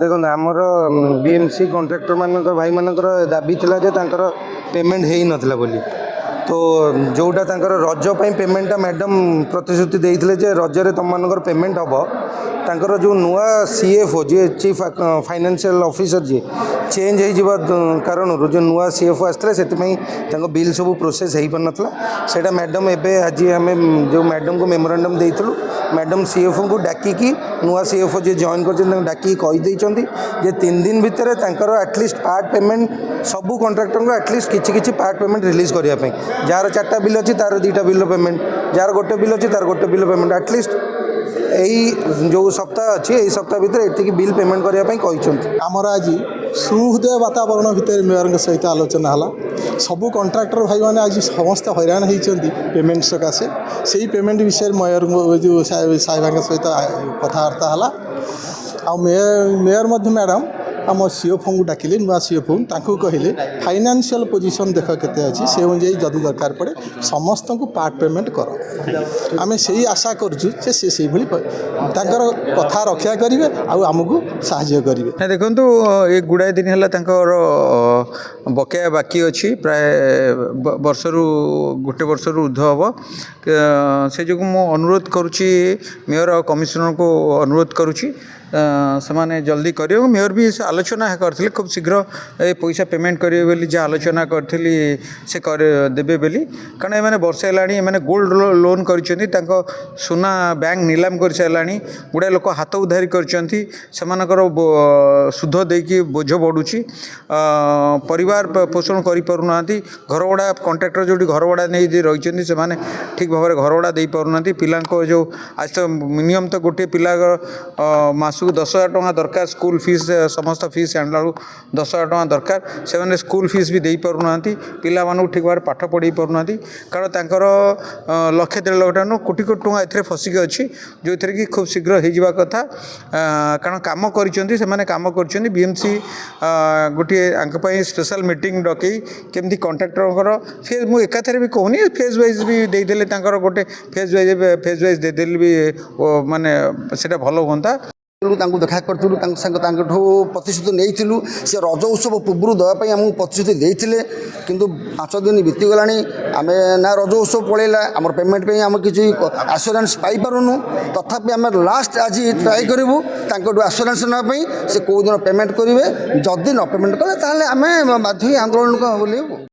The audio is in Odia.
ଦେଖନ୍ତୁ ଆମର ବିଏମ୍ସି କଣ୍ଟ୍ରାକ୍ଟର ମାନଙ୍କର ଭାଇମାନଙ୍କର ଦାବି ଥିଲା ଯେ ତାଙ୍କର ପେମେଣ୍ଟ ହେଇନଥିଲା ବୋଲି। ତ ଯେଉଁଟା ତାଙ୍କର ରଜ ପାଇଁ ପେମେଣ୍ଟଟା ମ୍ୟାଡ଼ାମ୍ ପ୍ରତିଶ୍ରୁତି ଦେଇଥିଲେ ଯେ ରଜରେ ତୁମମାନଙ୍କର ପେମେଣ୍ଟ ହେବ। ତାଙ୍କର ଯେଉଁ ନୂଆ CFO ଯିଏ ଚିଫ୍ ଫାଇନାନ୍ସିଆଲ ଅଫିସର ଯିଏ ଚେଞ୍ଜ ହେଇଯିବା କାରଣରୁ ଯେଉଁ ନୂଆ CFO ଆସିଥିଲେ ସେଥିପାଇଁ ତାଙ୍କ ବିଲ୍ ସବୁ ପ୍ରୋସେସ୍ ହେଇପାରୁନଥିଲା। ସେଇଟା ମ୍ୟାଡ଼ାମ୍ ଏବେ ଆଜି ଆମେ ଯେଉଁ ମ୍ୟାଡ଼ାମ୍କୁ ମେମୋରାଣ୍ଡମ୍ ଦେଇଥିଲୁ, ମ୍ୟାଡ଼ାମ୍ CFOଙ୍କୁ ଡାକିକି ନୂଆ CFO ଯିଏ ଜଏନ୍ କରିଛନ୍ତି ତାଙ୍କୁ ଡାକିକି କହିଦେଇଛନ୍ତି ଯେ 3 ଦିନ ଭିତରେ ତାଙ୍କର ଆଟଲିଷ୍ଟ ପାର୍ଟ ପେମେଣ୍ଟ ସବୁ କଣ୍ଟ୍ରାକ୍ଟରଙ୍କୁ ଆଟଲିଷ୍ଟ କିଛି ପାର୍ଟ ପେମେଣ୍ଟ ରିଲିଜ୍ କରିବା ପାଇଁ। ଯାହାର 4ଟା ବିଲ୍ ଅଛି ତାର 2ଟା ବିଲ୍ର ପେମେଣ୍ଟ, ଯାହାର 1 ବିଲ୍ ଅଛି ତାର 1 ବିଲ୍ର ପେମେଣ୍ଟ ଆଟଲିଷ୍ଟ এই ଯେଉଁ ସପ୍ତାହ ଅଛି এই ସପ୍ତାହ ଭିତରେ ଏତିକି ବିଲ୍ ପେମେଣ୍ଟ କରିବା ପାଇଁ କହିଛନ୍ତି। ଆମର ଆଜି ସୁହୃଦୟ ବାତାବରଣ ଭିତରେ ମେୟରଙ୍କ ସହିତ ଆଲୋଚନା ହେଲା। ସବୁ କଣ୍ଟ୍ରାକ୍ଟର ଭାଇମାନେ ଆଜି ସମସ୍ତେ ହଇରାଣ ହେଇଛନ୍ତି ପେମେଣ୍ଟ ସକାଶେ। ସେଇ ପେମେଣ୍ଟ ବିଷୟରେ ମେୟରଙ୍କୁ ଯେଉଁ ସାହେବଙ୍କ ସହିତ କଥାବାର୍ତ୍ତା ହେଲା। ଆଉ ମେୟର ମଧ୍ୟ ମ୍ୟାଡ଼ାମ୍ ଆମ CFOଙ୍କୁ ଡାକିଲେ, ନୂଆ CFOଙ୍କୁ ତାଙ୍କୁ କହିଲେ ଫାଇନାନ୍ସିଆଲ ପୋଜିସନ୍ ଦେଖ କେତେ ଅଛି, ସେ ଅନୁଯାୟୀ ଯଦି ଦରକାର ପଡ଼େ ସମସ୍ତଙ୍କୁ ପାର୍ଟ ପେମେଣ୍ଟ କର। ଆମେ ସେଇ ଆଶା କରୁଛୁ ଯେ ସେ ସେଇଭଳି ତାଙ୍କର କଥା ରକ୍ଷା କରିବେ ଆଉ ଆମକୁ ସାହାଯ୍ୟ କରିବେ। ଦେଖନ୍ତୁ ଏ ଗୁଡ଼ାଏ ଦିନ ହେଲା ତାଙ୍କର ବକେୟା ବାକି ଅଛି, ପ୍ରାୟ ବର୍ଷରୁ 1 ବର୍ଷରୁ ଉର୍ଦ୍ଧ୍ୱ ହେବ। ସେ ଯୋଗୁଁ ମୁଁ ଅନୁରୋଧ କରୁଛି ମେୟର ଆଉ କମିଶନରଙ୍କୁ ଅନୁରୋଧ କରୁଛି ସେମାନେ ଜଲ୍ଦି କରିବେ। ଏବଂ ମେୟର ବି ଆଲୋଚନା କରିଥିଲେ ଖୁବ୍ ଶୀଘ୍ର ଏ ପଇସା ପେମେଣ୍ଟ କରିବେ ବୋଲି ଯାହା ଆଲୋଚନା କରିଥିଲି ସେ ଦେବେ ବୋଲି। କାରଣ ଏମାନେ ବର୍ଷେ ହେଲାଣି ଏମାନେ ଗୋଲ୍ଡ ଲୋନ୍ କରିଛନ୍ତି, ତାଙ୍କ ସୁନା ବ୍ୟାଙ୍କ ନିଲାମ କରିସାରିଲାଣି, ଗୁଡ଼ାଏ ଲୋକ ହାତ ଉଧାରି କରିଛନ୍ତି, ସେମାନଙ୍କର ସୁଧ ଦେଇକି ବୋଝ ବଢ଼ୁଛି, ପରିବାର ପୋଷଣ କରିପାରୁନାହାନ୍ତି। ଘରଭଡ଼ା କଣ୍ଟ୍ରାକ୍ଟର ଯେଉଁଠି ଘରଭଡ଼ା ନେଇ ରହିଛନ୍ତି ସେମାନେ ଠିକ୍ ଭାବରେ ଘରଭଡ଼ା ଦେଇପାରୁନାହାନ୍ତି। ପିଲାଙ୍କ ଯେଉଁ ଆଜି ତ ମିନିମମ୍ ତ ଗୋଟିଏ ପିଲା ମାସକୁ 10,000 ଟଙ୍କା ଦରକାର, ସ୍କୁଲ ଫିସ୍ ସମସ୍ତ ଫିସ୍ ଆଣିଲା ବେଳକୁ 10,000 ଟଙ୍କା ଦରକାର। ସେମାନେ ସ୍କୁଲ ଫିସ୍ ବି ଦେଇପାରୁନାହାନ୍ତି, ପିଲାମାନଙ୍କୁ ଠିକ୍ ଭାବରେ ପାଠ ପଢ଼ାଇ ପାରୁନାହାନ୍ତି। କାରଣ ତାଙ୍କର 1,00,000-1,50,000 ଟଙ୍କା ନୁହଁ କୋଟି କୋଟି ଟଙ୍କା ଏଥିରେ ଫସିକି ଅଛି, ଯେଉଁଥିରେ କି ଖୁବ୍ ଶୀଘ୍ର ହେଇଯିବା କଥା। କାରଣ କାମ କରିଛନ୍ତି, ସେମାନେ କାମ କରିଛନ୍ତି। ବିଏମ୍ସି ଗୋଟିଏ ଆଙ୍କ ପାଇଁ ସ୍ପେଶାଲ ମିଟିଂ ଡକେଇ କେମିତି କଣ୍ଟ୍ରାକ୍ଟରଙ୍କର ଫେଜ୍, ମୁଁ ଏକାଥରେ ବି କହୁନି, ଫେଜ୍ ୱାଇଜ୍ ବି ଦେଇଦେଲେ, ତାଙ୍କର ଗୋଟେ ଫେଜ୍ ୱାଇଜ୍ ଦେଇଦେଲେ ବି ମାନେ ସେଇଟା ଭଲ ହୁଅନ୍ତା। ତାଙ୍କୁ ଦେଖା କରିଥିଲୁ, ତାଙ୍କଠୁ ପ୍ରତିଶ୍ରୁତି ନେଇଥିଲୁ। ସେ ରଜ ଉତ୍ସବ ପୂର୍ବରୁ ଦେବା ପାଇଁ ଆମକୁ ପ୍ରତିଶ୍ରୁତି ଦେଇଥିଲେ, କିନ୍ତୁ 5 ଦିନ ବିତିଗଲାଣି। ଆମେ ନା ରଜ ଉତ୍ସବ ପଳେଇଲା, ଆମର ପେମେଣ୍ଟ ପାଇଁ ଆମେ କିଛି ଆସୁରାନ୍ସ ପାଇପାରୁନୁ। ତଥାପି ଆମେ ଲାଷ୍ଟ ଆଜି ଟ୍ରାଏ କରିବୁ ତାଙ୍କଠୁ ଆସୁରାନ୍ସ ନେବା ପାଇଁ, ସେ କେଉଁ ଦିନ ପେମେଣ୍ଟ କରିବେ। ଯଦି ନ ପେମେଣ୍ଟ କଲେ ତାହେଲେ ଆମେ ବାଧ୍ୟ ହୋଇ ଆନ୍ଦୋଳନ ବୋଲି